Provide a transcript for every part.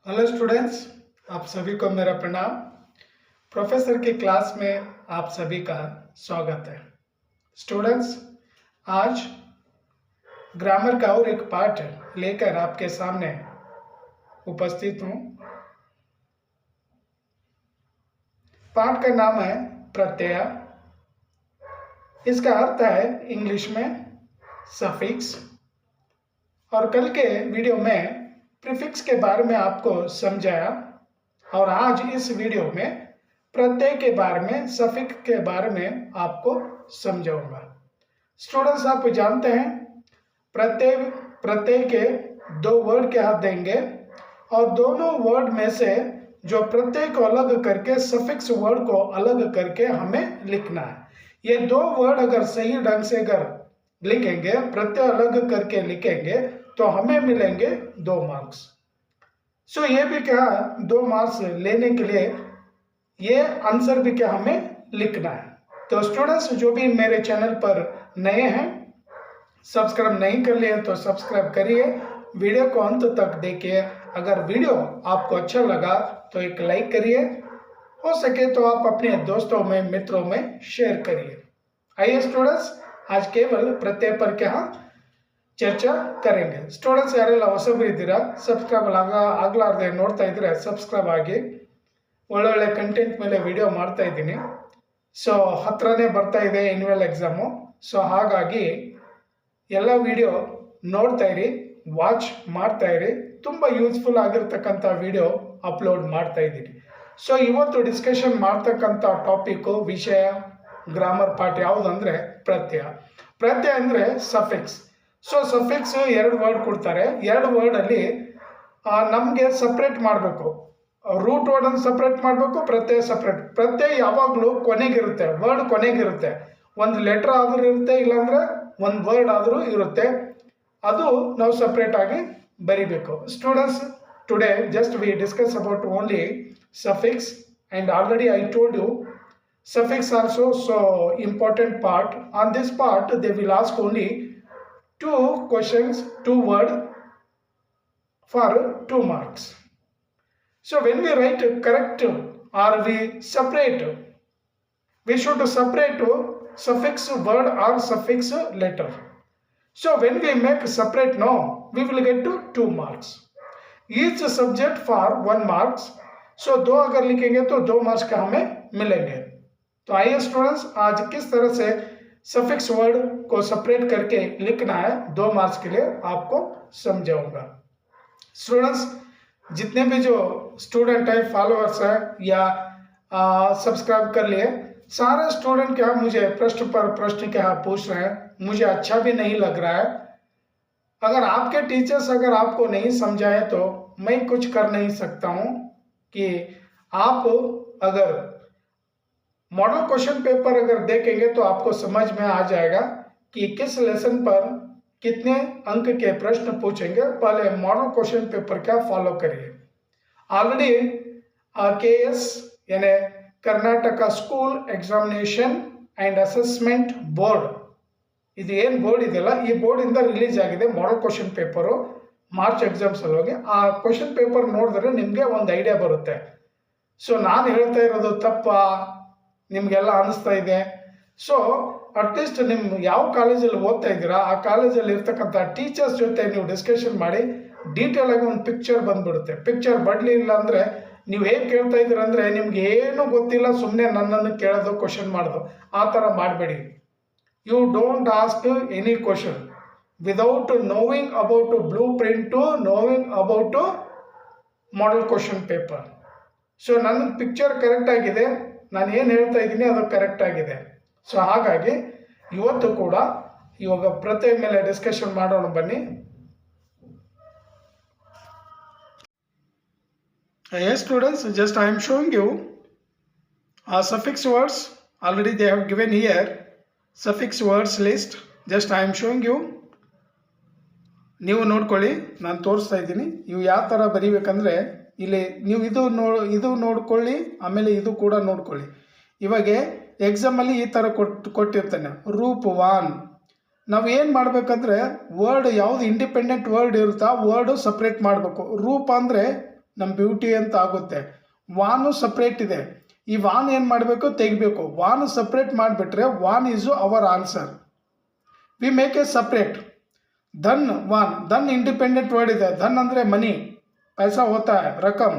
Hello students, आप सभी को मेरा प्रणाम। प्रोफेसर की क्लास में आप सभी का स्वागत है। स्टूडेंट्स, आज ग्रामर का और एक पार्ट लेकर आपके सामने उपस्थित हूँ। पाठ का नाम है प्रत्यय। इसका अर्थ है इंग्लिश में सफिक्स। और कल के वीडियो में प्रीफिक्स के बारे में आपको समझाया और आज इस वीडियो में प्रत्यय के बारे में, सफिक्स के बारे में आपको समझाऊंगा। स्टूडेंट्स, आप जानते हैं प्रत्यय के दो वर्ड क्या देंगे और दोनों वर्ड में से जो प्रत्यय को अलग करके सफिक्स वर्ड को अलग करके हमें लिखना है। ये दो वर्ड अगर सही ढंग से अगर लिखेंगे, प्रत्यय अलग करके लिखेंगे तो हमें मिलेंगे 2 मार्क्स। सो ये भी क्या 2 मार्क्स लेने के लिए ये आंसर भी क्या हमें लिखना है। तो स्टूडेंट्स, जो भी मेरे चैनल पर नए हैं, सब्सक्राइब नहीं कर लिए तो सब्सक्राइब करिए, वीडियो को अंत तक देखिए। अगर वीडियो आपको अच्छा लगा तो एक लाइक करिए, हो सके तो आप अपने दोस्तों में, मित्रों में शेयर करिए। आइए स्टूडेंट्स, आज केवल प्रत्यय पर क्या ಚರ್ಚಾ ಕರೆಂಗೆ। ಸ್ಟೂಡೆಂಟ್ಸ್ ಯಾರೆಲ್ಲ ಹೊಸಬರು ಇದ್ದೀರಾ, ಸಬ್ಸ್ಕ್ರೈಬ್ ಆಗ್ಲಾರ್ದೆ ನೋಡ್ತಾ ಇದ್ರೆ ಸಬ್ಸ್ಕ್ರೈಬ್ ಆಗಿ। ಒಳ್ಳೊಳ್ಳೆ ಕಂಟೆಂಟ್ ಮೇಲೆ ವಿಡಿಯೋ ಮಾಡ್ತಾ ಇದ್ದೀನಿ। ಸೊ ಹತ್ರನೇ ಬರ್ತಾ ಇದೆ ಆನ್ಯುವಲ್ ಎಕ್ಸಾಮು। ಸೊ ಹಾಗಾಗಿ ಎಲ್ಲ ವಿಡಿಯೋ ನೋಡ್ತಾ ಇರಿ, ವಾಚ್ ಮಾಡ್ತಾ ಇರಿ, ತುಂಬ ಯೂಸ್ಫುಲ್ ಆಗಿರ್ತಕ್ಕಂಥ ವಿಡಿಯೋ ಅಪ್ಲೋಡ್ ಮಾಡ್ತಾ ಇದ್ದೀನಿ। ಸೊ ಇವತ್ತು ಡಿಸ್ಕಷನ್ ಮಾಡ್ತಕ್ಕಂಥ ಟಾಪಿಕ್ಕು, ವಿಷಯ, ಗ್ರಾಮರ್ ಪಾರ್ಟ್ ಯಾವುದಂದ್ರೆ ಪ್ರತ್ಯಯ। ಪ್ರತ್ಯಯ ಅಂದರೆ ಸಫಿಕ್ಸ್। ಸೊ ಸಫಿಕ್ಸ್ 2 ವರ್ಡ್ ಕೊಡ್ತಾರೆ। 2 ವರ್ಡಲ್ಲಿ ನಮಗೆ ಸಪ್ರೇಟ್ ಮಾಡಬೇಕು, ರೂಟ್ ವರ್ಡನ್ನು ಸಪ್ರೇಟ್ ಮಾಡಬೇಕು, ಪ್ರತ್ಯಯ ಸಪ್ರೇಟ್। ಪ್ರತ್ಯಯ ಯಾವಾಗಲೂ ಕೊನೆಗಿರುತ್ತೆ, ವರ್ಡ್ ಕೊನೆಗಿರುತ್ತೆ, ಒಂದು ಲೆಟರ್ ಆದರೂ ಇರುತ್ತೆ, ಇಲ್ಲಾಂದರೆ ಒಂದು ವರ್ಡ್ ಆದರೂ ಇರುತ್ತೆ, ಅದು ನಾವು ಸಪ್ರೇಟ್ ಆಗಿ ಬರಿಬೇಕು। Students, today just we discuss about only suffix and already I told you suffix also so important part. On this part they will ask only 2 questions, 2 word for 2 marks. So when we write correct or we separate, we should separate suffix word or suffix letter. So when we make separate, no, we will get to 2 marks. Each subject for 1 marks. So 2 अगर लिखेंगे तो 2 marks का हमें मिलेंगे। तो आइए students, आज किस तरह से सफिक्स वर्ड को सेपरेट करके लिखना है 2 मार्क्स के लिए आपको समझाऊंगा। स्टूडेंट्स, जितने भी जो स्टूडेंट है, फॉलोअर्स है या सब्सक्राइब कर लिए, सारे स्टूडेंट क्या मुझे प्रश्न पर प्रश्न क्या पूछ रहे हैं, मुझे अच्छा भी नहीं लग रहा है। अगर आपके टीचर्स अगर आपको नहीं समझाए तो मैं कुछ कर नहीं सकता हूँ कि आप अगर मॉडल क्वेश्चन पेपर अगर देखेंगे तो आपको समझ में आ जाएगा कि किस लेसन पर कितने अंक के प्रश्न पूछेंगे। पहले मॉडल क्वेश्चन पेपर क्या फॉलो करिए। ऑलरेडी KS यानी Karnataka school examination and assessment board, ಇದು ಏನು ಬೋರ್ಡ್ ಇದೆಯಲ್ಲ, ಈ ಬೋರ್ಡಿಂದ ರಿಲೀಸ್ ಆಗಿದೆ model question paper March exams ಅಲ್ಲಿ ಹೋಗಿ ಆ ಕ್ವಶನ್ ಪೇಪರ್ ನೋಡಿದ್ರೆ ನಿಮಗೆ ಒಂದು ಐಡಿಯಾ ಬರುತ್ತೆ। ಸೊ ನಾನು ಹೇಳ್ತಾ ಇರೋದು ತಪ್ಪಾ ನಿಮಗೆಲ್ಲ ಅನಿಸ್ತಾ ಇದೆ? ಸೊ ಅಟ್ಲೀಸ್ಟ್ ನಿಮ್ಮ ಯಾವ ಕಾಲೇಜಲ್ಲಿ ಓದ್ತಾ ಇದ್ದೀರಾ ಆ ಕಾಲೇಜಲ್ಲಿ ಇರ್ತಕ್ಕಂಥ ಟೀಚರ್ಸ್ ಜೊತೆ ನೀವು ಡಿಸ್ಕಷನ್ ಮಾಡಿ ಡೀಟೇಲ್ ಆಗಿ ಒಂದು ಪಿಕ್ಚರ್ ಬಂದ್ಬಿಡುತ್ತೆ। ಪಿಕ್ಚರ್ ಬರಲಿಲ್ಲ ಅಂದರೆ ನೀವು ಹೇಗೆ ಕೇಳ್ತಾ ಇದ್ದೀರ ಅಂದರೆ ನಿಮ್ಗೆ ಏನೂ ಗೊತ್ತಿಲ್ಲ, ಸುಮ್ಮನೆ ನನ್ನನ್ನು ಕೇಳೋದು, ಕ್ವಶನ್ ಮಾಡೋದು, ಆ ಥರ ಮಾಡಬೇಡಿ। You don't ask any question without knowing about blueprint, knowing about model question paper. So ನನ್ನ ಪಿಕ್ಚರ್ ಕರೆಕ್ಟ್ ಆಗಿದೆ, ನಾನು ಏನು ಹೇಳ್ತಾ ಇದ್ದೀನಿ ಅದು ಕರೆಕ್ಟ್ ಆಗಿದೆ। ಸೊ ಹಾಗಾಗಿ ಇವತ್ತು ಕೂಡ ಇವಾಗ ಪ್ರತ್ಯಯ ಮೇಲೆ ಡಿಸ್ಕಷನ್ ಮಾಡೋಣ ಬನ್ನಿ। Yes students, just I am showing you suffix words. Already they have given here suffix words list. Just I am showing you. ನೀವು ನೋಡ್ಕೊಳ್ಳಿ, ನಾನು ತೋರಿಸ್ತಾ ಇದ್ದೀನಿ ಇವು ಯಾವ ಥರ ಬರೀಬೇಕಂದ್ರೆ ಇಲ್ಲಿ ನೀವು ಇದು ನೋಡ್ಕೊಳ್ಳಿ, ಆಮೇಲೆ ಇದು ಕೂಡ ನೋಡ್ಕೊಳ್ಳಿ। ಇವಾಗ ಎಕ್ಸಾಮಲ್ಲಿ ಈ ಥರ ಕೊಟ್ಟಿರ್ತಾನೆ ರೂಪ್ 1, ನಾವು ಏನು ಮಾಡಬೇಕಂದ್ರೆ ವರ್ಡ್ ಯಾವುದು ಇಂಡಿಪೆಂಡೆಂಟ್ ವರ್ಡ್ ಇರುತ್ತಾ ವರ್ಡ್ ಸಪ್ರೇಟ್ ಮಾಡಬೇಕು। ರೂಪ ಅಂದರೆ ನಮ್ಮ ಬ್ಯೂಟಿ ಅಂತ ಆಗುತ್ತೆ. ವಾನು ಸಪ್ರೇಟ್ ಇದೆ. ಈ ವಾನ್ ಏನು ಮಾಡಬೇಕು, ತೆಗಿಬೇಕು. ವಾನ್ ಸಪ್ರೇಟ್ ಮಾಡಿಬಿಟ್ರೆ ವಾನ್ is our answer. We make a separate. ಧನ್ ವಾನ್, ಧನ್ ಇಂಡಿಪೆಂಡೆಂಟ್ ವರ್ಡ್ ಇದೆ. ಧನ್ ಅಂದರೆ ಮನಿ, ಪೈಸಾ ಹೋತಾ ಹೈ, ರಕಮ್.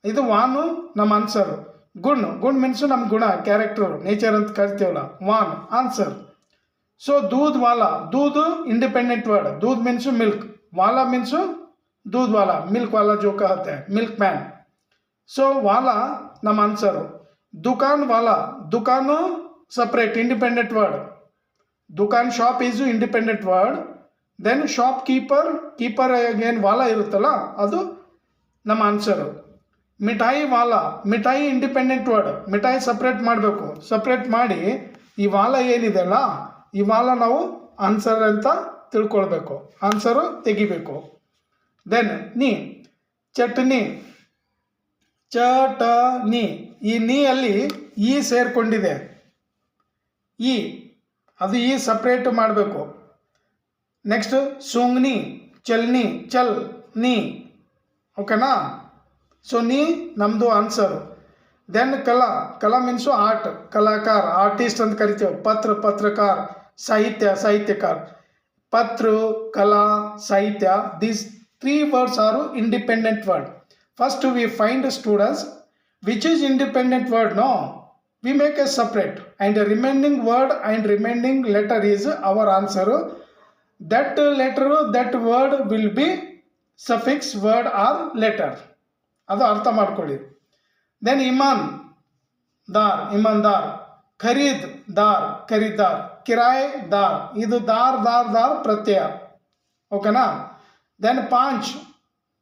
ಇದು ವಾನು ನಮ್ಮ ಆನ್ಸರು. ಗುಣ್, ಗುಣ್ ಮೀನ್ಸು ನಮ್ಮ ಗುಣ, ಕ್ಯಾರೆಕ್ಟರ್, ನೇಚರ್ ಅಂತ ಕರಿತೀವಲ್ಲ, ವಾನ್ ಆನ್ಸರ್. ಸೊ दूध वाला, दूध इंडिपेंडेंट वर्ड. दूध मीन्स मिल्क, वाला मीन्स दूध वाला, मिल्क वाला जो कहते हैं, मिल्क मैन. सो वाला नम आंसर. दुकान वाला, दुकान सेपरेट इंडिपेंडेंट वर्ड. दुकान shop is independent word. Then shopkeeper, keeper again वाला इरुತ್ತಲ್ಲ ಅದು ನಮ್ಮ ಆನ್ಸರ್. ಮಿಠಾಯಿ ವಾಲಾ, ಮಿಠಾಯಿ ಇಂಡಿಪೆಂಡೆಂಟ್ ವರ್ಡ್. ಮಿಠಾಯಿ ಸಪ್ರೇಟ್ ಮಾಡಬೇಕು. ಸಪ್ರೇಟ್ ಮಾಡಿ ಈ ವಾಲ ಏನಿದೆಲ್ಲ, ಈ ವಾಲ ನಾವು ಆನ್ಸರ್ ಅಂತ ತಿಳ್ಕೊಳ್ಬೇಕು, ಆನ್ಸರು ತೆಗಿಬೇಕು. ದೆನ್ ನೀ, ಚಟ್ನಿ, ಚಟನಿ. ಈ ನೀ ಅಲ್ಲಿ ಈ ಸೇರ್ಕೊಂಡಿದೆ, ಈ ಅದು ಈ ಸಪ್ರೇಟ್ ಮಾಡಬೇಕು. ನೆಕ್ಸ್ಟ್ ಸೂಂಗ್ನಿ, ಚಲ್ನಿ, ಚಲ್ ನೀ. ಓಕೆನಾ? ಸೊ ನೀ ನಮ್ಮದು ಆನ್ಸರು. ದೆನ್ ಕಲಾ, ಕಲಾ ಮೀನ್ಸು ಆರ್ಟ್, ಕಲಾಕಾರ, ಆರ್ಟಿಸ್ಟ್ ಅಂತ ಕರಿತೀವಿ. ಪತ್ರ, ಪತ್ರಕಾರ, ಸಾಹಿತ್ಯ, ಸಾಹಿತ್ಯಕಾರ. ಪತ್ರ, ಕಲಾ, ಸಾಹಿತ್ಯ, these 3 words are independent word. First we find students which is independent word. No, we make a separate, and the remaining word and remaining letter is our answer. That letter, that word will be suffix word or letter. ಅದು ಅರ್ಥ ಮಾಡ್ಕೊಳ್ಳಿ. Then ಇಮಾನ್ ದಾರ್, ಇಮಾನ್ದಾರ್. ಖರೀದ್ ದಾರ್, ಖರೀದಾರ್. ಕಿರಾಯೆ ದಾರ್, ಇದು ದಾರ್ ದಾರ್ ದಾರ್ ಪ್ರತ್ಯಯ. ಓಕೆನಾ? Then ಪಾಂಚ್,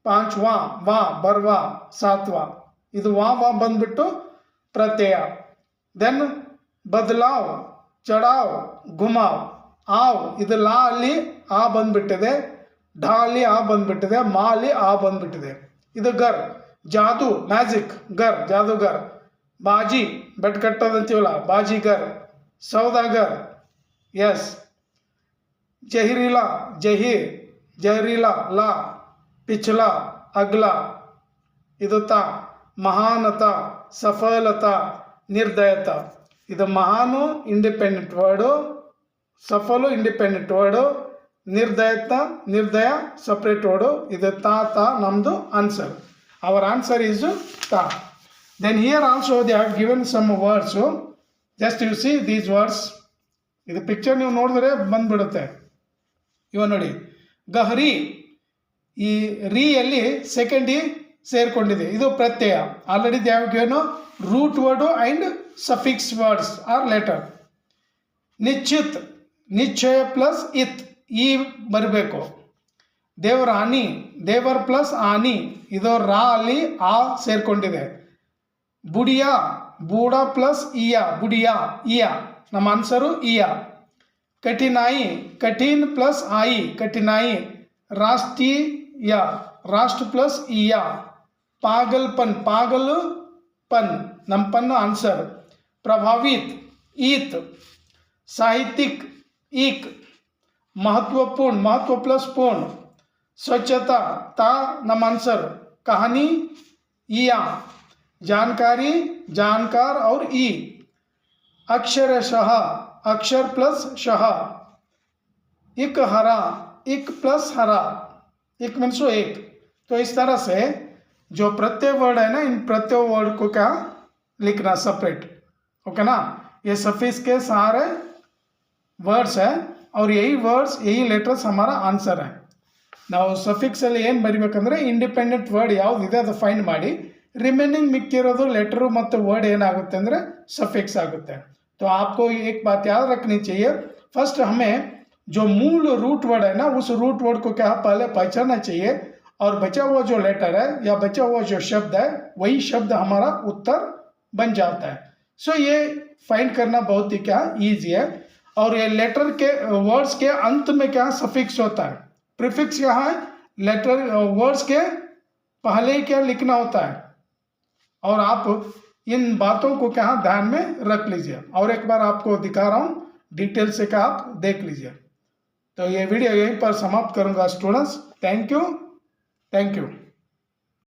ಪಾಂಚ್ ವಾ, ವಾ ಬರ್ವಾ, ಸಾತ್ವಾ. ಇದು ವಾ ವಾ ಬಂದ್ಬಿಟ್ಟು ಪ್ರತ್ಯಯ. ದೆನ್ ಬದಲಾವ್, ಚಡಾವ್, ಗುಮಾವ್. ಆವ್, ಇದು ಲಾ ಅಲ್ಲಿ ಆ ಬಂದ್ಬಿಟ್ಟಿದೆ, ಢಾ ಅಲ್ಲಿ ಆ ಬಂದ್ಬಿಟ್ಟಿದೆ, ಮಾ ಅಲ್ಲಿ ಆ ಬಂದ್ಬಿಟ್ಟಿದೆ. ಇದು ಗರ್, ಜಾದು, ಮ್ಯಾಜಿಕ್, ಗರ್, ಜಾದೂಗರ್. ಬಾಜಿ, ಬೆಟ್ ಕಟ್ಟೋದಂತೀವಲ್ಲ, ಬಾಜಿಗರ್. ಸೌದಾಗರ್, ಎಸ್. ಜಹಿರಿಲಾ, ಜಹೀರ್, ಜಹರಿಲಾ, ಲಾ. ಪಿछला, ಅಗ್ಲಾ, ಇದು ತಾ. ಮಹಾನತ, ಸಫಲತ, ನಿರ್ದಯತ. ಇದು ಮಹಾನು ಇಂಡಿಪೆಂಡೆಂಟ್ ವರ್ಡು, ಸಫಲು ಇಂಡಿಪೆಂಡೆಂಟ್ ವರ್ಡು, ನಿರ್ದಯತ, ನಿರ್ದಯ ಸಪ್ರೇಟ್ ವರ್ಡು. ಇದು ತಾ ತಾ ನಮ್ಮದು answer. Our answer is ta. Then here also they have given some words. Just you see these words. ಇದು ಪಿಕ್ಚರ್ ನೀವು ನೋಡಿದ್ರೆ ಬಂದ್ಬಿಡುತ್ತೆ. ಇವ ನೋಡಿ, ಗಹರಿ, ಈ ರೀಯಲ್ಲಿ ಸೆಕೆಂಡ್ ಇ ಸೇರ್ಕೊಂಡಿದೆ, ಇದು ಪ್ರತ್ಯಯ. Already they have given root word and suffix words are letter. ನಿಶ್ಚಿತ್, ನಿಶ್ಚಯ ಪ್ಲಸ್ ಇತ್, ಈ ಬರಬೇಕು. ದೇವರಾನಿ, ದೇವರ್ ಪ್ಲಸ್ ಆನಿ, ಇದು ರಾ ಅಲ್ಲಿ ಆ ಸೇರ್ಕೊಂಡಿದೆ. ಬುಡಿಯಾ, ಬೂಡ ಪ್ಲಸ್ ಇಯ, ಬುಡಿಯಾ, ಇಯ. ನಮ್ಮ ಆನ್ಸರು ಇಯ. ಕಠಿನಾಯಿ, ಕಠಿನ್ ಪ್ಲಸ್ ಆಯಿ, ಕಠಿನಾಯಿ. ರಾಷ್ಟ್ರೀಯ, ರಾಷ್ಟ್ರ ಪ್ಲಸ್ ಇಯ. ಪಾಗಲ್ ಪನ್, ಪಾಗಲ್ ಪನ್, ನಮ್ಮ ಪನ್ ಆನ್ಸರ್. ಪ್ರಭಾವಿತ್, ಈತ್. ಸಾಹಿತ್ಯಿಕ್, ಈಕ್. महत्वपूर्ण, महत्व प्लस पूर्ण. स्वच्छता, ता नम आंसर. कहानी, इया. जानकारी, जानकार और ई. अक्षरशः, अक्षर प्लस शह. इक हरा, इक प्लस हरा. इक मीन्स एक. तो इस तरह से जो प्रत्यय वर्ड है ना, इन प्रत्यय वर्ड को क्या लिखना सेपरेट. ओके ना? ये सफिक्स के सारे वर्ड्स है और यही वर्ड्स, यही लेटर्स हमारा आंसर है. ನಾವು ಸಫಿಕ್ಸಲ್ಲಿ ಏನು ಬರಿಬೇಕಂದ್ರೆ ಇಂಡಿಪೆಂಡೆಂಟ್ ವರ್ಡ್ ಯಾವುದಿದೆ ಅದು ಫೈಂಡ್ ಮಾಡಿ, ರಿಮೇನಿಂಗ್ ಮಿಕ್ಕಿರೋದು ಲೆಟರು ಮತ್ತು ವರ್ಡ್ ಏನಾಗುತ್ತೆ ಅಂದರೆ सफिक्स आगुते. तो आपको एक बात याद रखनी चाहिए, फर्स्ट हमें जो मूल रूट वर्ड है ना, उस रूट वर्ड को क्या पहले पहचानना चाहिए, और बचा हुआ जो लेटर है या बचा हुआ जो शब्द है वही शब्द हमारा उत्तर बन जाता है. सो ये फाइंड करना बहुत ही क्या ईजी है. और ये लेटर के वर्ड्स के अंत में क्या सफिक्स होता है, प्रीफिक्स क्या है, लेटर वर्ड्स के पहले क्या लिखना होता है. और आप इन बातों को क्या ध्यान में रख लीजिए. और एक बार आपको दिखा रहा हूँ डिटेल से, क्या आप देख लीजिए. तो ये वीडियो यहीं पर समाप्त करूँगा स्टूडेंट्स. Thank you.